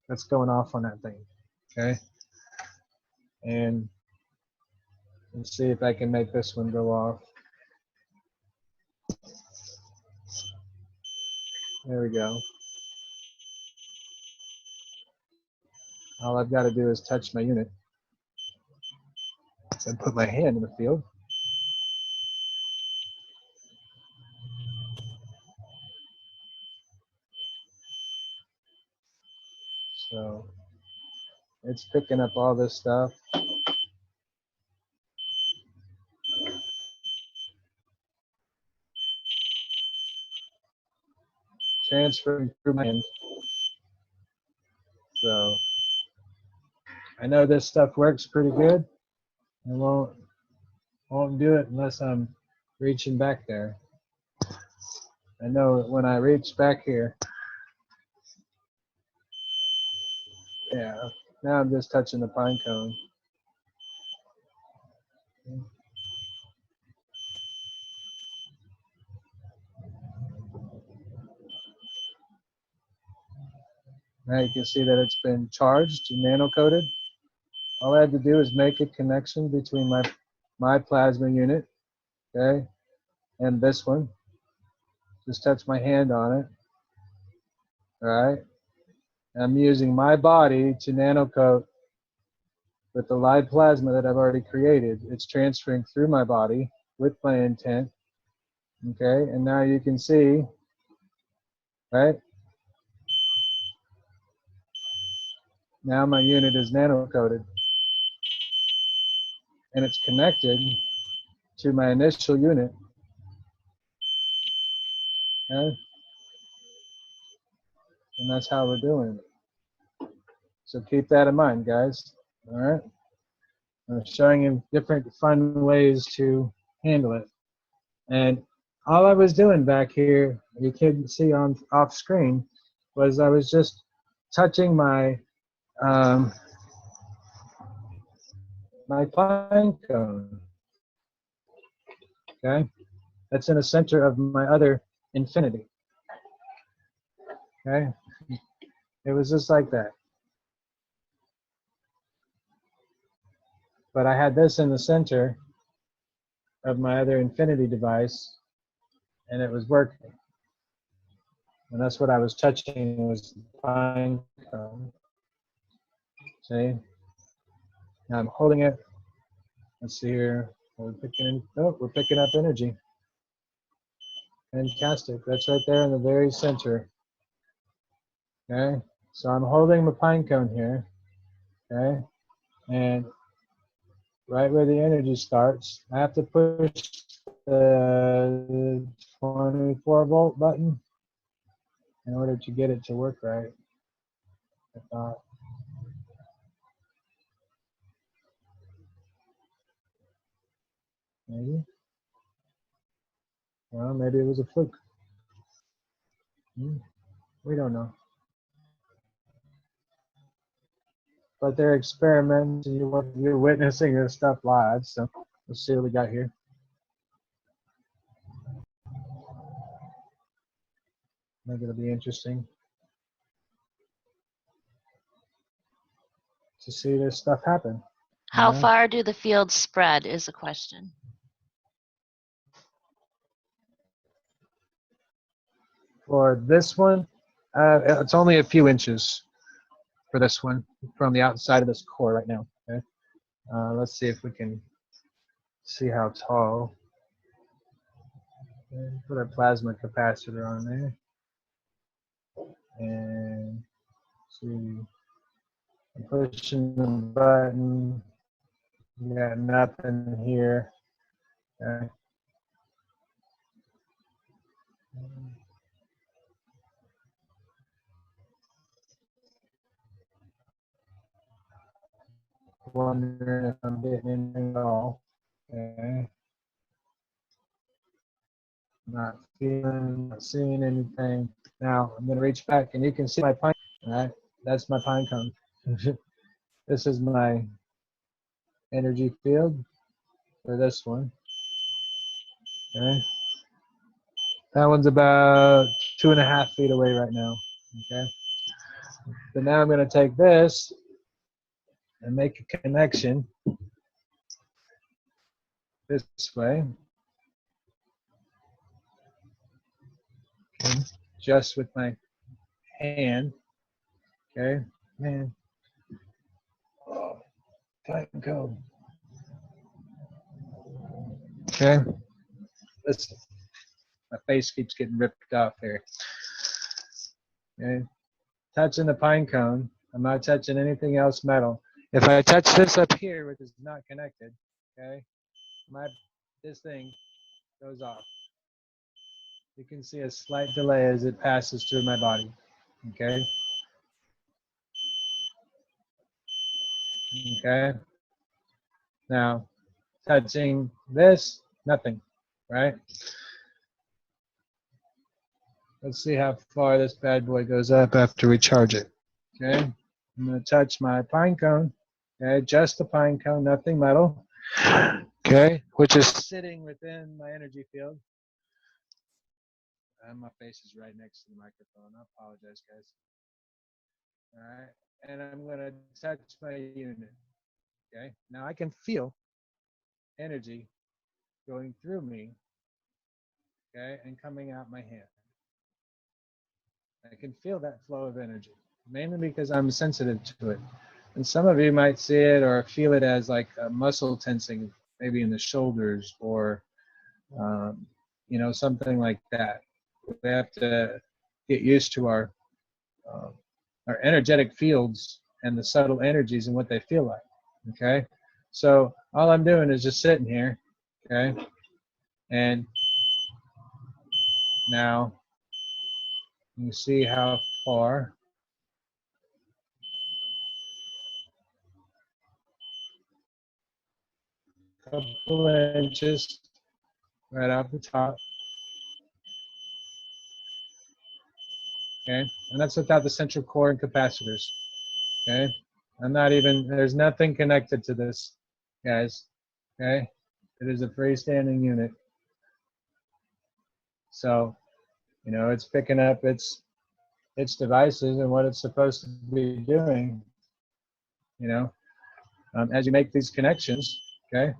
that's going off on that thing. Okay, and let's see if I can make this one go off. There we go. All I've got to do is touch my unit and put my hand in the field. So it's picking up all this stuff. Transferring through my hand. So I know this stuff works pretty good. I won't do it unless I'm reaching back there. I know when I reach back here, yeah, now I'm just touching the pine cone. Now you can see that it's been charged and nano-coated. All I had to do is make a connection between my plasma unit, okay, and this one. Just touch my hand on it, all right? I'm using my body to nano-coat with the live plasma that I've already created. It's transferring through my body with my intent, okay? And now you can see right? Now my unit is nano-coded, and it's connected to my initial unit. Okay? And that's how we're doing it. So keep that in mind, guys. All right? I'm showing you different fun ways to handle it. And all I was doing back here, you couldn't see on off screen, was I was just touching my my pine cone. Okay? That's in the center of my other infinity. Okay? It was just like that. But I had this in the center of my other infinity device, and it was working. And that's what I was touching, was the pine cone. See? Now I'm holding it. Let's see here. We're picking up energy. Fantastic. That's right there in the very center. Okay? So I'm holding the pine cone here. Okay? And right where the energy starts, I have to push the 24-volt button in order to get it to work right. I thought. Maybe. Well, maybe it was a fluke. We don't know. But they're experiments, and you're witnessing this stuff live. So let's see what we got here. I think it'll be interesting to see this stuff happen. How Yeah. far do the fields spread is the question. For this one, it's only a few inches for this one from the outside of this core right now. Okay. Let's see if we can see how tall. Okay. Put our plasma capacitor on there. And see, I'm pushing the button. We got nothing here. Okay. Wondering if I'm getting anything at all. Okay. Not feeling, not seeing anything. Now I'm going to reach back, and you can see my pine. All right, that's my pine cone. This is my energy field for this one. Okay. That one's about 2.5 feet away right now. Okay. So now I'm going to take this and make a connection this way. Okay. Just with my hand. Okay. Man. Oh, pine cone. Okay. Listen. My face keeps getting ripped off here. Okay. Touching the pine cone. I'm not touching anything else metal. If I touch this up here, which is not connected, okay, this thing goes off. You can see a slight delay as it passes through my body. Okay. Okay. Now, touching this, nothing, right? Let's see how far this bad boy goes up after we charge it. Okay. I'm going to touch my pine cone. Okay. Just the pine cone, nothing metal. Okay. Which is sitting within my energy field. And my face is right next to the microphone. I apologize, guys. All right. And I'm going to touch my unit. Okay. Now I can feel energy going through me. Okay. And coming out my hand. I can feel that flow of energy, mainly because I'm sensitive to it. And some of you might see it or feel it as like a muscle tensing, maybe in the shoulders or, you know, something like that. We have to get used to our energetic fields and the subtle energies and what they feel like. Okay, so all I'm doing is just sitting here. Okay, and now you see how far. Couple inches right off the top. Okay, and that's without the central core and capacitors. Okay, I'm not even, there's nothing connected to this, guys. Okay, it is a freestanding unit. So, you know, it's picking up its devices and what it's supposed to be doing, you know, as you make these connections. Okay,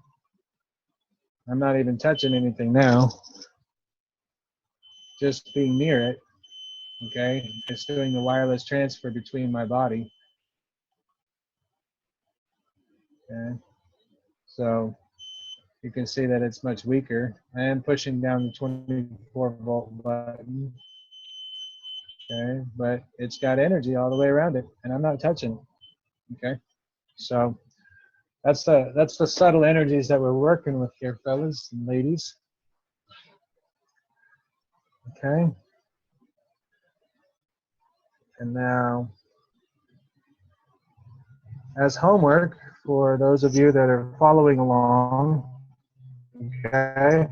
I'm not even touching anything now, just being near it. Okay, it's doing the wireless transfer between my body. Okay, so you can see that it's much weaker. I am pushing down the 24 volt button. Okay, but it's got energy all the way around it, and I'm not touching it. Okay, so that's the subtle energies that we're working with here, fellas and ladies. Okay, and now as homework for those of you that are following along, okay,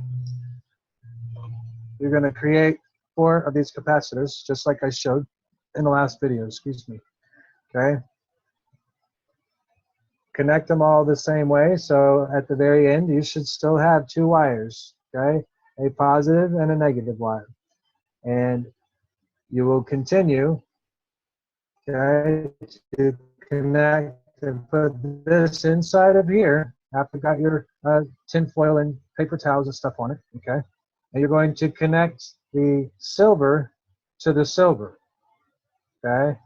you're going to create 4 of these capacitors, just like I showed in the last video, excuse me. Okay, connect them all the same way, so at the very end you should still have 2 wires, okay, a positive and a negative wire, and you will continue, okay, to connect and put this inside of here after you got your tin foil and paper towels and stuff on it. Okay, and you're going to connect the silver to the silver. Okay,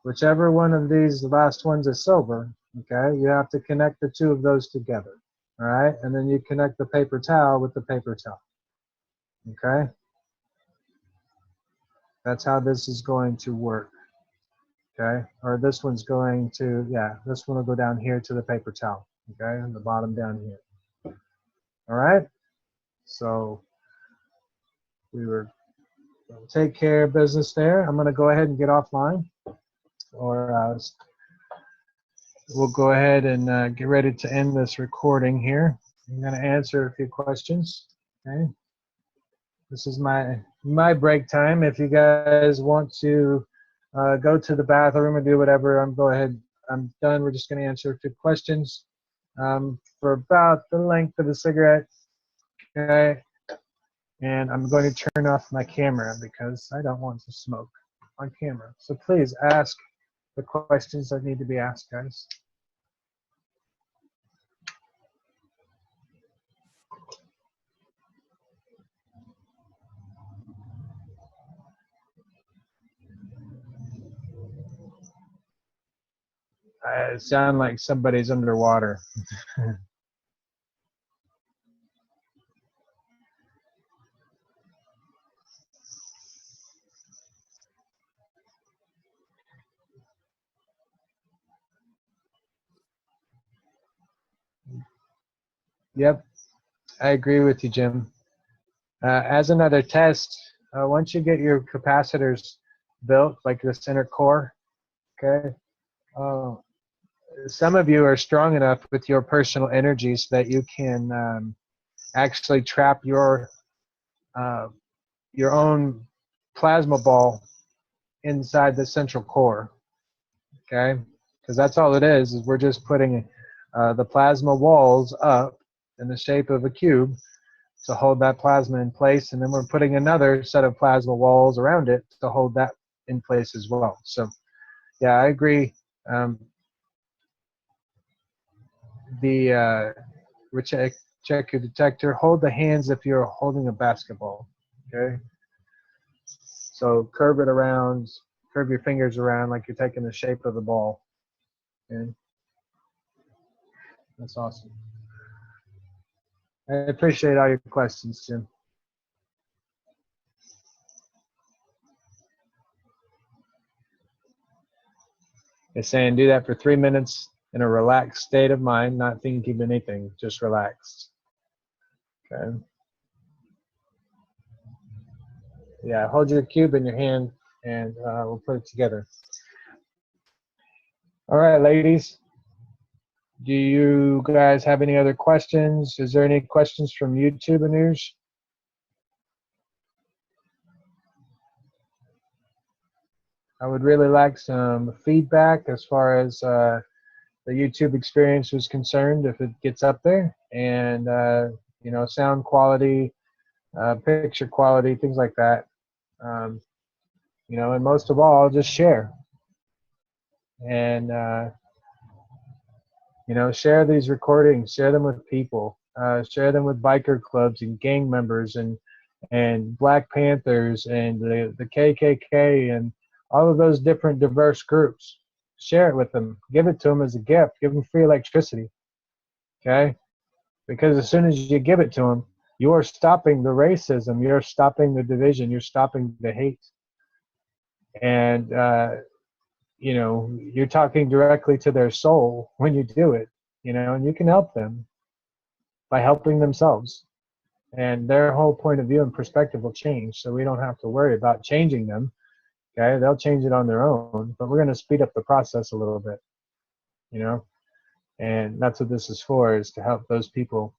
whichever one of these, the last one's is silver. Okay, you have to connect the 2 of those together. All right, and then you connect the paper towel with the paper towel. Okay, that's how this is going to work. Okay, or this one's going to, yeah, this one will go down here to the paper towel. Okay, and the bottom down here. All right, so we were take care of business there. I'm going to go ahead and get offline, or we'll go ahead and get ready to end this recording here. I'm going to answer a few questions. Okay, this is my break time. If you guys want to go to the bathroom or do whatever, go ahead. I'm done. We're just going to answer a few questions for about the length of a cigarette. Okay, and I'm going to turn off my camera because I don't want to smoke on camera. So please ask the questions that need to be asked, guys. I sound like somebody's underwater. Yep, I agree with you, Jim. As another test, once you get your capacitors built, like the center core, okay, some of you are strong enough with your personal energies that you can actually trap your own plasma ball inside the central core, okay? Because that's all it is we're just putting the plasma walls up in the shape of a cube to hold that plasma in place, and then we're putting another set of plasma walls around it to hold that in place as well. So, yeah, I agree. Check your detector. Hold the hands if you're holding a basketball, okay? So curve it around, curve your fingers around like you're taking the shape of the ball. Okay? That's awesome. I appreciate all your questions, Jim. It's saying do that for 3 minutes in a relaxed state of mind, not thinking of anything, just relaxed. Okay. Yeah, hold your cube in your hand and we'll put it together. All right, ladies. Do you guys have any other questions? Is there any questions from YouTube, Anuj? I would really like some feedback as far as the YouTube experience was concerned, if it gets up there, and you know, sound quality, picture quality, things like that. You know, and most of all, just share. And you know, share these recordings, share them with people, share them with biker clubs and gang members and Black Panthers and the KKK and all of those different diverse groups. Share it with them. Give it to them as a gift. Give them free electricity. Okay? Because as soon as you give it to them, you're stopping the racism. You're stopping the division. You're stopping the hate. And, you know, you're talking directly to their soul when you do it, you know, and you can help them by helping themselves. And their whole point of view and perspective will change. So we don't have to worry about changing them. Okay, they'll change it on their own, but we're going to speed up the process a little bit, you know, and that's what this is for, is to help those people,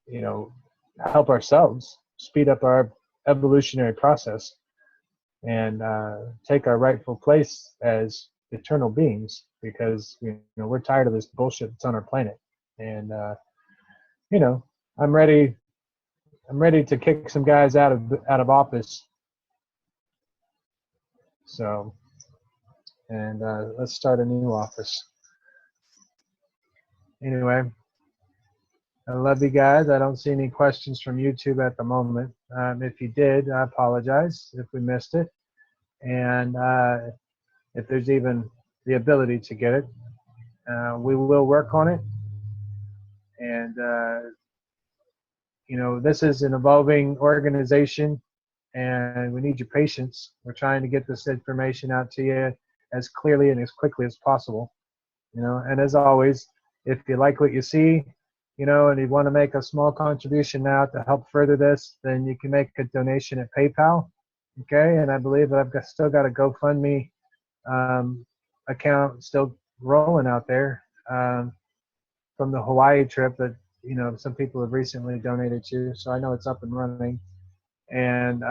you know, help ourselves speed up our evolutionary process and take our rightful place as eternal beings, because, you know, we're tired of this bullshit that's on our planet. And, you know, I'm ready to kick some guys out of office. So, and let's start a new office. Anyway, I love you guys. I don't see any questions from YouTube at the moment. If you did, I apologize if we missed it. And if there's even the ability to get it, we will work on it. And, you know, this is an evolving organization, and we need your patience. We're trying to get this information out to you as clearly and as quickly as possible. You know, and as always, if you like what you see, you know, and you want to make a small contribution now to help further this, then you can make a donation at PayPal. Okay, and I believe that I've still got a GoFundMe account still rolling out there from the Hawaii trip that, you know, some people have recently donated to. So I know it's up and running. And,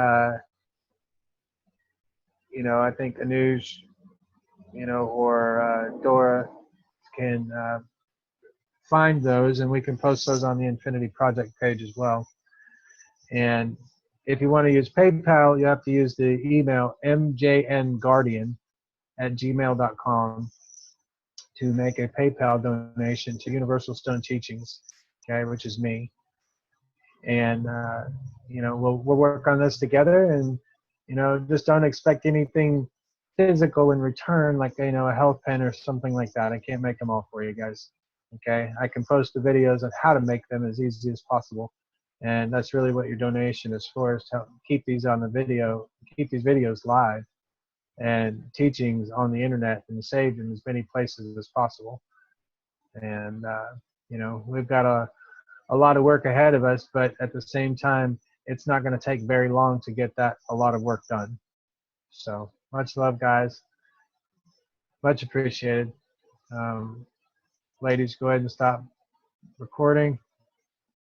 you know, I think Anuj, you know, or Dora can find those, and we can post those on the Infinity Project page as well. And if you want to use PayPal, you have to use the email mjnguardian@gmail.com to make a PayPal donation to Universal Stone Teachings, okay, which is me. And you know, we'll work on this together, and, you know, just don't expect anything physical in return, like, you know, a health pen or something like that. I can't make them all for you guys. Okay, I can post the videos on how to make them as easy as possible, and that's really what your donation is for, is to help keep these on the video, keep these videos live and teachings on the internet and saved in as many places as possible. And you know, we've got a lot of work ahead of us, but at the same time, it's not going to take very long to get a lot of work done. So much love, guys. Much appreciated. Ladies, go ahead and stop recording.